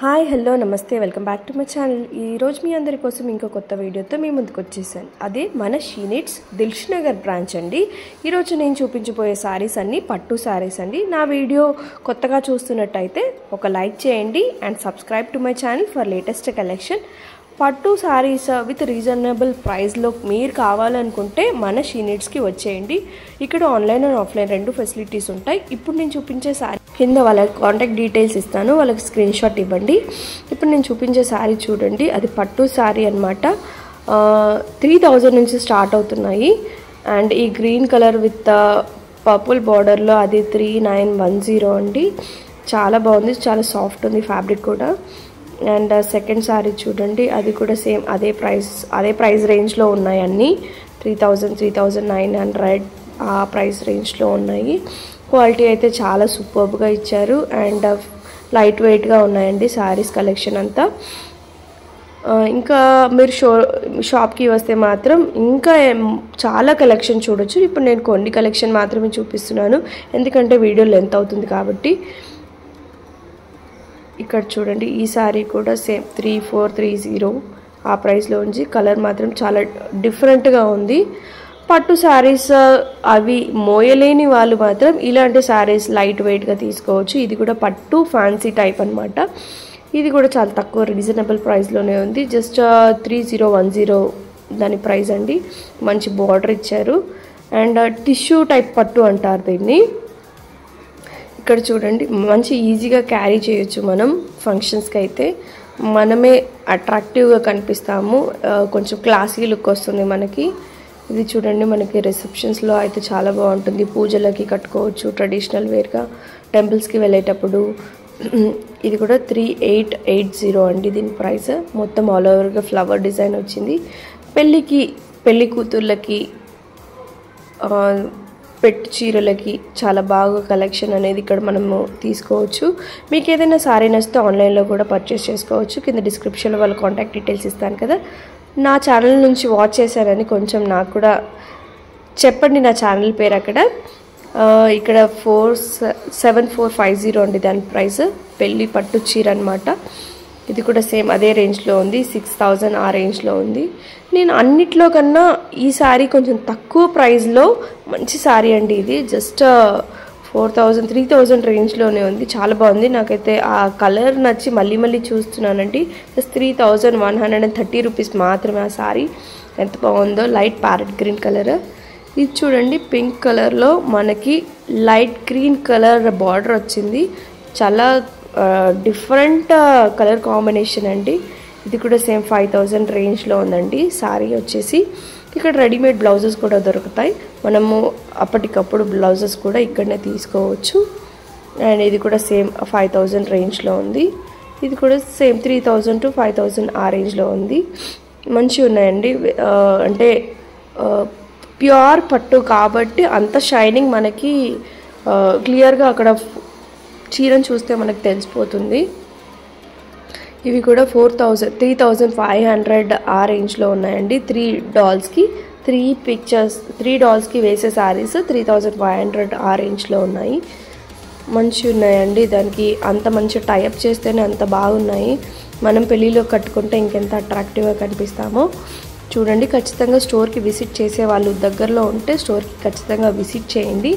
Hi hello నమస్తే welcome back to my channel. ఈరోజు మీ అందరి కోసం ఇంకో కొత్త వీడియోతో మీ ముందుకు వచ్చేసాను. అదే మన షీ నీడ్స్ దిల్షుఖ్నగర్ బ్రాంచ్ అండి. ఈరోజు నేను చూపించబోయే శారీస్ అన్నీ పట్టు శారీస్ అండి. నా వీడియో కొత్తగా చూస్తున్నట్టయితే ఒక లైక్ చేయండి and subscribe to my channel for latest collection. పట్టు శారీస్ విత్ రీజనబుల్ ప్రైస్లో మీరు కావాలనుకుంటే మన షీ నీడ్స్కి వచ్చేయండి. ఇక్కడ ఆన్లైన్ అండ్ ఆఫ్లైన్ రెండు ఫెసిలిటీస్ ఉంటాయి. ఇప్పుడు నేను చూపించే శారీ కింద వాళ్ళ కాంటాక్ట్ డీటెయిల్స్ ఇస్తాను, వాళ్ళకి స్క్రీన్ షాట్ ఇవ్వండి. ఇప్పుడు నేను చూపించే శారీ చూడండి, అది పట్టు శారీ అనమాట. 3000 నుంచి స్టార్ట్ అవుతున్నాయి. అండ్ ఈ గ్రీన్ కలర్ విత్ పర్పుల్ బార్డర్లో అది 3910 అండి. చాలా బాగుంది, చాలా సాఫ్ట్ ఉంది ఫ్యాబ్రిక్ కూడా. అండ్ సెకండ్ శారీ చూడండి, అది కూడా సేమ్ అదే ప్రైస్ రేంజ్లో ఉన్నాయి. అన్నీ 3000, 3900 ఆ ప్రైస్ రేంజ్లో ఉన్నాయి. క్వాలిటీ అయితే చాలా సూపర్బ్గా ఇచ్చారు అండ్ లైట్ వెయిట్గా ఉన్నాయండి శారీస్ కలెక్షన్ అంతా. ఇంకా మీరు షాప్కి వస్తే మాత్రం ఇంకా చాలా కలెక్షన్ చూడొచ్చు. ఇప్పుడు నేను కొన్ని కలెక్షన్ మాత్రమే చూపిస్తున్నాను, ఎందుకంటే వీడియో లెంత్ అవుతుంది కాబట్టి. ఇక్కడ చూడండి, ఈ శారీ కూడా సేమ్ 3430 ఆ ప్రైస్లో ఉంది. కలర్ మాత్రం చాలా డిఫరెంట్గా ఉంది. పట్టు శారీస్ అవి మోయలేని వాళ్ళు మాత్రం ఇలాంటి శారీస్ లైట్ వెయిట్గా తీసుకోవచ్చు. ఇది కూడా పట్టు ఫ్యాన్సీ టైప్ అనమాట. ఇది కూడా చాలా తక్కువ రీజనబుల్ ప్రైస్లోనే ఉంది. జస్ట్ 3010 దాని ప్రైస్ అండి. మంచి బార్డర్ ఇచ్చారు అండ్ టిష్యూ టైప్ పట్టు అంటారు దీన్ని. ఇక్కడ చూడండి, మంచి ఈజీగా క్యారీ చేయొచ్చు మనం ఫంక్షన్స్కి అయితే. మనమే అట్రాక్టివ్గా కనిపిస్తాము, కొంచెం క్లాసీ లుక్ వస్తుంది మనకి. ఇది చూడండి, మనకి రిసెప్షన్స్లో అయితే చాలా బాగుంటుంది. పూజలకి కట్టుకోవచ్చు ట్రెడిషనల్ వేర్గా, టెంపుల్స్కి వెళ్ళేటప్పుడు. ఇది కూడా 3880 అండి దీని ప్రైస్. మొత్తం ఆల్ ఓవర్గా ఫ్లవర్ డిజైన్ వచ్చింది. పెళ్ళి కూతుర్లకి, పెట్టు చీరలకి చాలా బాగా కలెక్షన్ అనేది ఇక్కడ మనము తీసుకోవచ్చు. మీకు ఏదైనా సారీ నచ్చితే ఆన్లైన్లో కూడా పర్చేస్ చేసుకోవచ్చు. కింద డిస్క్రిప్షన్లో వాళ్ళ కాంటాక్ట్ డీటెయిల్స్ ఇస్తాను కదా. నా ఛానల్ నుంచి వాచ్ చేశారని కొంచెం నాకు కూడా చెప్పండి, నా ఛానల్ పేరు అక్కడ. ఇక్కడ 7450 అండి దాని ప్రైస్. పెళ్ళి పట్టు చీర అనమాట. ఇది కూడా సేమ్ అదే రేంజ్లో ఉంది, 6000 ఆ రేంజ్లో ఉంది. నేను అన్నిట్లో కన్నా ఈ శారీ కొంచెం తక్కువ ప్రైస్లో మంచి శారీ అండి. ఇది జస్ట్ 4000, 3000 రేంజ్లోనే ఉంది. చాలా బాగుంది. నాకైతే ఆ కలర్ నచ్చి మళ్ళీ చూస్తున్నానండి. జస్ట్ 3130 రూపీస్ మాత్రమే ఆ శారీ. ఎంత బాగుందో, లైట్ ప్యారెట్ గ్రీన్ కలర్. ఇది చూడండి, పింక్ కలర్లో మనకి లైట్ గ్రీన్ కలర్ బార్డర్ వచ్చింది. చాలా డిఫరెంట్ కలర్ కాంబినేషన్ అండి. ఇది కూడా సేమ్ 5000 రేంజ్లో ఉందండి శారీ వచ్చేసి. ఇక్కడ రెడీమేడ్ బ్లౌజెస్ కూడా దొరుకుతాయి. మనము అప్పటికప్పుడు బ్లౌజెస్ కూడా ఇక్కడనే తీసుకోవచ్చు. అండ్ ఇది కూడా సేమ్ 5000 రేంజ్లో ఉంది. ఇది కూడా సేమ్ 3000 to 5000 ఆ రేంజ్లో ఉంది. మంచిగా ఉన్నాయండి. అంటే ప్యూర్ పట్టు కాబట్టి అంత షైనింగ్ మనకి క్లియర్గా అక్కడ చీరను చూస్తే మనకు తెలిసిపోతుంది. ఇవి కూడా 3500 ఆ రేంజ్లో ఉన్నాయండి. 3 డాల్స్కి వేసే శారీస్ 3500 ఆ రేంజ్లో ఉన్నాయి. మంచి ఉన్నాయండి. దానికి అంత మంచి టైప్ చేస్తేనే అంత బాగున్నాయి. మనం పెళ్ళిలో కట్టుకుంటే ఇంకెంత అట్రాక్టివ్గా కనిపిస్తామో చూడండి. ఖచ్చితంగా స్టోర్కి విజిట్ చేసే వాళ్ళు దగ్గరలో ఉంటే స్టోర్కి ఖచ్చితంగా విజిట్ చేయండి.